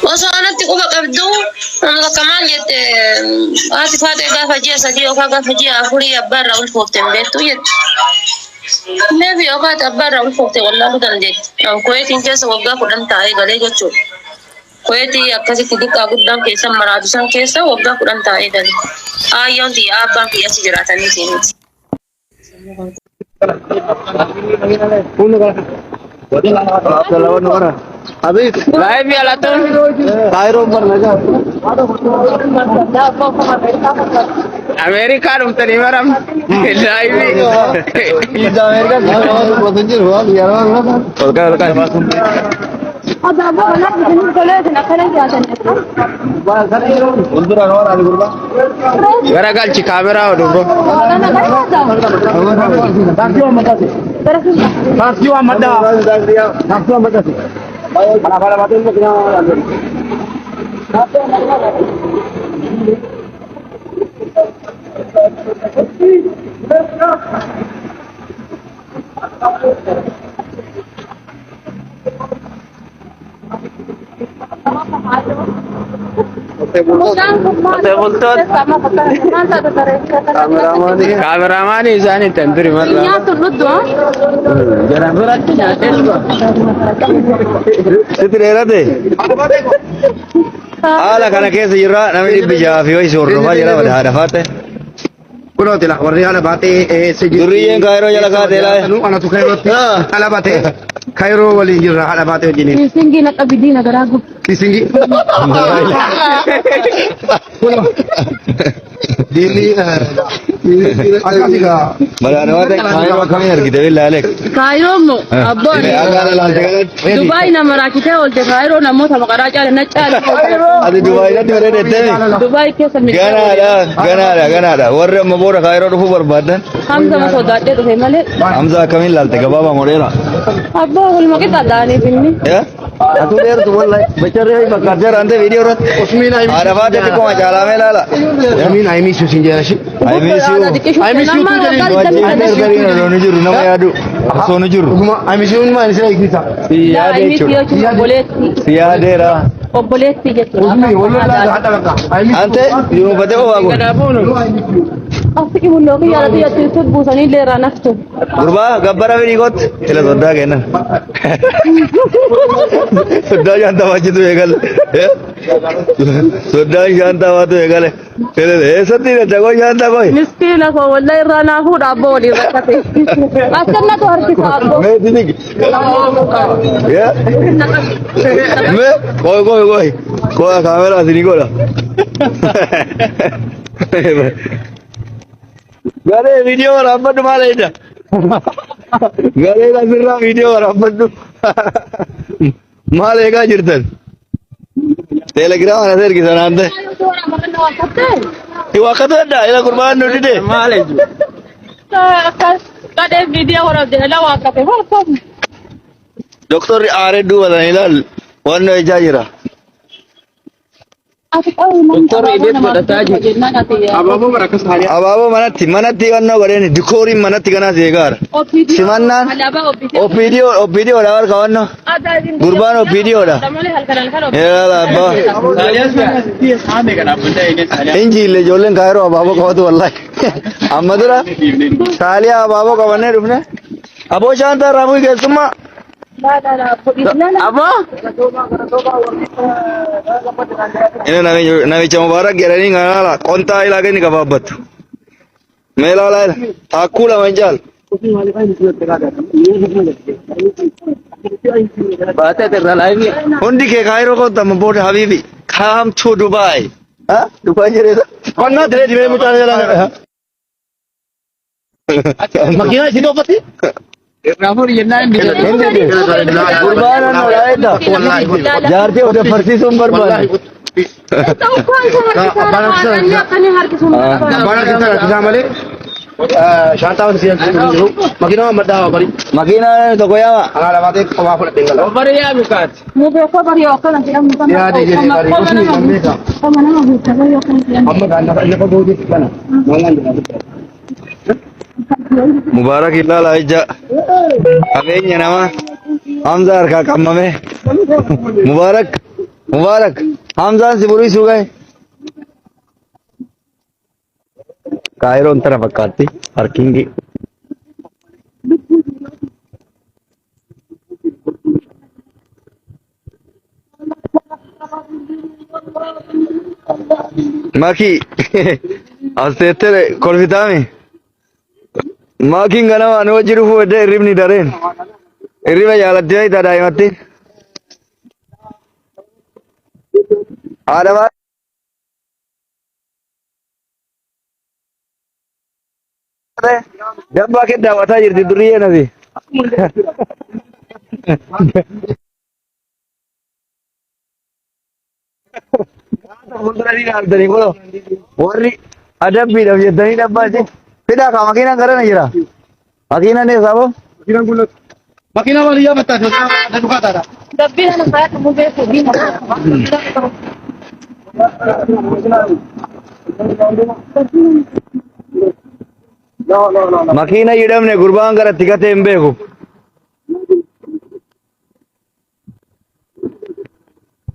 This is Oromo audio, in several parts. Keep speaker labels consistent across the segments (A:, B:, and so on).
A: وصانت قبة قبضو أنا كمان جت آسفات إذا فجأة سدي وكذا فجأة أخوري أبرر والفوت بيتو جت ما في أوقات أبرر والفوت والله بدن جت أو كويت إن كيس وقف ودم تاعي قلي جتشو كويتي أكاسي تدك أقدام كيسا مرادسان كيسا وقف ودم تاعي قلي آيون دي آبان في أسجراتني فيني
B: अभी लाइव भी आला तो कायरो पर लगा अमेरिका उतरी मरम लाइव इधर अमेरिका पसंद हुआ यार हल्का
C: अब अब वाला बिजनेस चले थे ना खड़े क्या चलने
B: उधर और आलू गुरबा मेरा गाल चिका मेरा और ब्रो दाखियो मत से दाखियो मत से बड़ा बड़ा बातें मत ना Kameraman izani tendri marra.
C: Ya tuluddu.
B: Jara berat ya. Sitrera de. Ala kana kesa jira namni bija fi wai sorro fa jira wada hadafate. Kuno tila warri ala bate se juriyen kairo jala ka dela. Ana tu kairo ala bate. Kairo wali jira ala bate jini.
C: Kisingi na kabidina garagu.
B: Kisingi. Dili agasiga maranawate kairo kami hargite bilalek
C: Kairo mo abbo Dubai na marakite olte Kairo na mo sama karaja na chal
B: adi Dubai na mere dete
C: Dubai ke sam
B: ganada warre mabora kairo rufu barbadan
C: Hamza mo sodate to hemale
B: Hamza kami lalte gababa morera
C: abbo hol mo kita dani binni
B: ya atu der tu wallahi bechare bakarjar ante video rat usmina arabate ko jala melala yamin I miss you sinjerashi I miss you too juru nama yadu sonu juru I miss you ma nisra ikita siyadera
C: obboletti jetto
B: ante yu bade o ago
C: afiki mullo ki yara diya tisud busani le ranafto
B: gurba gabbara veri got tela sodda gena sodda janta wajitu egal sodda janta watu egal tele esati ne jago janta koi
C: miskina ko wallahi rana hu dabbo wali rakate asanna to harki sabbo
B: me dinik ya me koi kamera sini kola gare video rapat male ida gare la sirra video rapat male ga jirtan telegram ana ser kisan ante ti wakata da ila kurban no dide male
C: kade video wara de la wakate welcome
B: doktor are du wala ila wanno ejajira
C: doktor edit badataji
B: ababo manati wanno gareni dikori manati kana segar simanna video lawar kawanno gurbano video da yala abba injile jolen kairo ababo kawatu wallahi amadura salia ababo kawanne rufne abo shanta ramu ke summa apa? Ini nami cuma barak ya ini nggak lah. Kontai lagi nih kababat. Melala, aku lah menjal. Baca terlalu ini. Undi ke Kairo kau tak membawa Habibi. Come to Dubai. Hah? Dubai jadi. Kau nak terus di mana muncul jalan? Makinan sini apa sih? Rafur yenna Kurbanan olaida jarti ode farsi sumbar ban Shantawan siya makina madawa bari makina to koyawa ala bate ko wa pula tinggal bari ya bukat
C: mo be ko bari o kana siya mo
B: ya de je bari usni mameka
C: ko mana mo buta bari o kana siya
B: amma ganna ne ko bodi kana mangan Mubarak ilal aja abenya nama Hamza arka kamame Mubarak Mubarak. Hamzaan si buri sugai. Kairo antara fakkaatti parkingi. Maki astetere kolfitami. Maki ngana anu jiru fude iribni daren. Iriba yaladde ita daimatti. Adaba Dabba ke dawata jirti duriye nabi. Warri adabbi daf jettanii dabbaa je. Fidaa ka makiinaan gara na jira. Makiinaan eessa boo? Makiinaan gullot. Makiinaa waliyyaa battaate da dhugaataadha. Dabbii kana faaya kan mubee fuudhii Makiina jedhamne gurbaan garatti gatee hin beeku.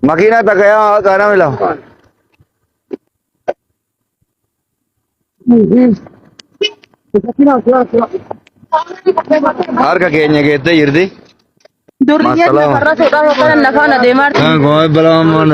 B: Makiina takka yaa kaana mila. Harka keenya geettee jirti.
C: Durriyyeen lafarra soodhaa yookaan lafaan adeemaa jirti.
B: Gooi balaamaan.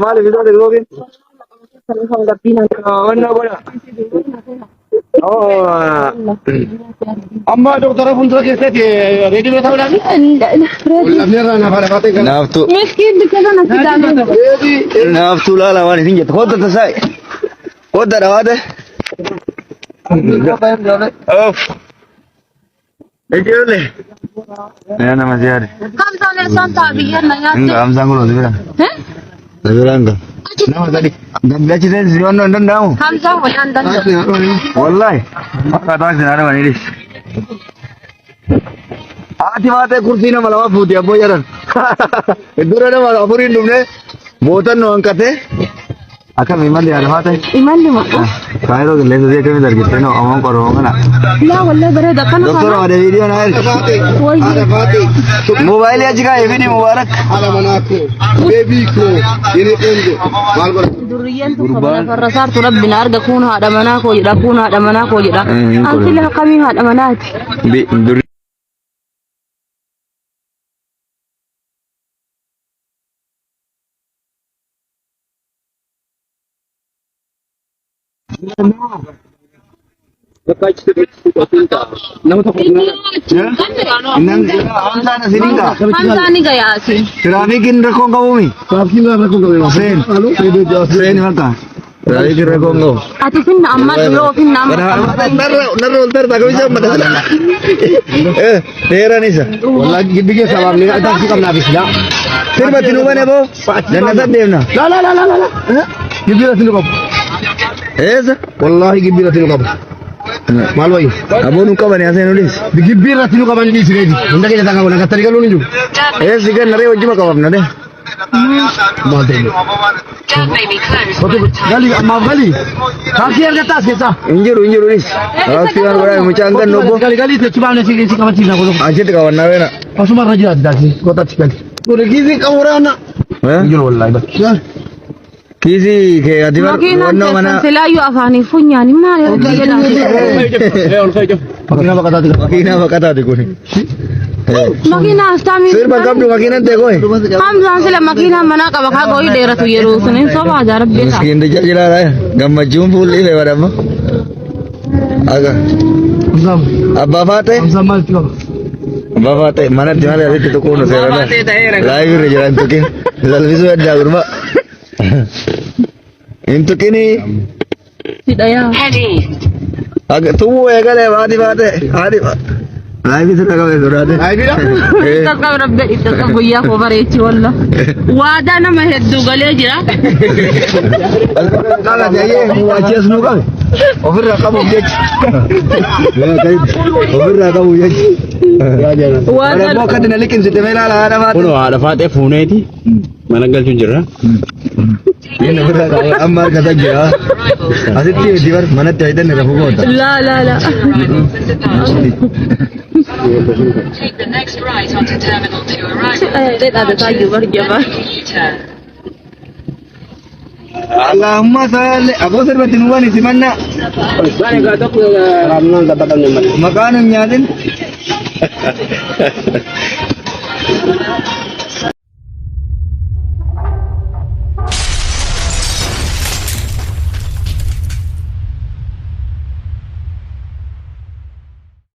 B: Maaliif isaa dhugookin? Amma doktora fuuldura keessatti reediyoo ta'uu dhabi? Naaftu.
C: Miskiin dukkana natti daamee.
B: Naaftu laala waan isin jettu. Hodda tasaa. Hodda dhawaate. Of. Ijoollee. Yaa nama siyaade.
C: Hamzaan eessaan ta'a biyyaan na nyaatte.
B: Enggak, Hamzaan kun osoo biraa. Biraa enggak. Nama tadi. Gachi saya si ono ndon damu.
C: Hamzaan wayaan danda'u.
B: Wallahi. Maka tahu sih ada mana ini. Ati mate kursi nama lama futi abo jaran. Itu ada nama apurin dumne. Botan no angkate. Akan iman dia ada mate.
C: Iman di mana?
B: Kairo gele tu dia kami dari kita no amang korong mana.
C: Lah wallahi bare dakan
B: Dokter ada video na.
C: Ada
B: Fati. Mobile aja ka ini mubarak.
D: Ala manako. Baby ko. Ini endo. Malbor.
C: durriyyeen tokko lafarra saartu rabbina arga kun haadha manaa koo jedha kun haadha manaa koo jedha. Anti lafa kamii haadha manaati? Hamzaan ni gayaasi.
B: Traffikin rakkoon qabumi. Seen maka. Traffikin rakkoon qabu.
C: Ati finna amma yoo finna amma.
B: Narra ultar tak bisa madala. Teran isa.
D: Wallahi gibbi ke sabab ni ada sih kamna bisla.
B: Sirba tinubane bo. Jannatan devna.
D: La. Gibbi rasinu kab.
B: Esa.
D: Wallahi gibbi rasinu kab. Malwai.
B: Abonu kabani asen ulis.
D: Gibbi rasinu kabani di sini. Unda kita tangga guna katari kalau niju.
B: Sigan nare wajib kababna de.
D: Madem. Gali amma gali. Kaki harga tas kita.
B: Injur ulis. Asian bara mucangkan nobo.
D: Gali tu cuma nasi kamar cina kalau.
B: Ajit kawan nawena.
D: Pasumar raja dasi. Kota cikal. Boleh gizi kamu rana. Injur wallahi bak.
B: Kisi ke adibar
C: warna mana? Selayu afani funyani mana?
B: Makina bakata de kuni.
C: Makina astami.
B: Sir bagam tu makina de koi.
C: Hamzaan sila makina mana ka baka koi dera tu yeru sunin so bajar bela.
B: Miskin de jira raya. Gamma jumpu li be barama. Aga. Abba fate. Abba fate mana dimana ada tu kono serana. Live re jalan tukin. Lalvisu ada urma. Untuk ini
C: tidak ya.
B: Agak tua ya kan ya hadi. Live itu tak kau surat.
D: Live dah.
C: Kita kau rabbi itu kau buaya kau bareci wallah. Wada nama heddu gale jira.
B: Kalau jadi wajah senuka. Over kamu jadi. Over kamu jadi. Wada. Mau kan nalikin situ mela lah ada mati.
D: Puno ada fate phone itu.
B: Managal jujur ha? Ini benar kaya Ammar kata dia. Asit dia di bar mana tiada nih rafu kota.
C: لا لا لا
E: Take the next right onto Terminal 2 arrival.
C: Dia ada tahu berjamaah.
E: U-turn.
B: Allahumma salli. Aku serba tinuan isi mana?
D: Sana gatok na ramnon katakan naman.
B: Makanan nyatin.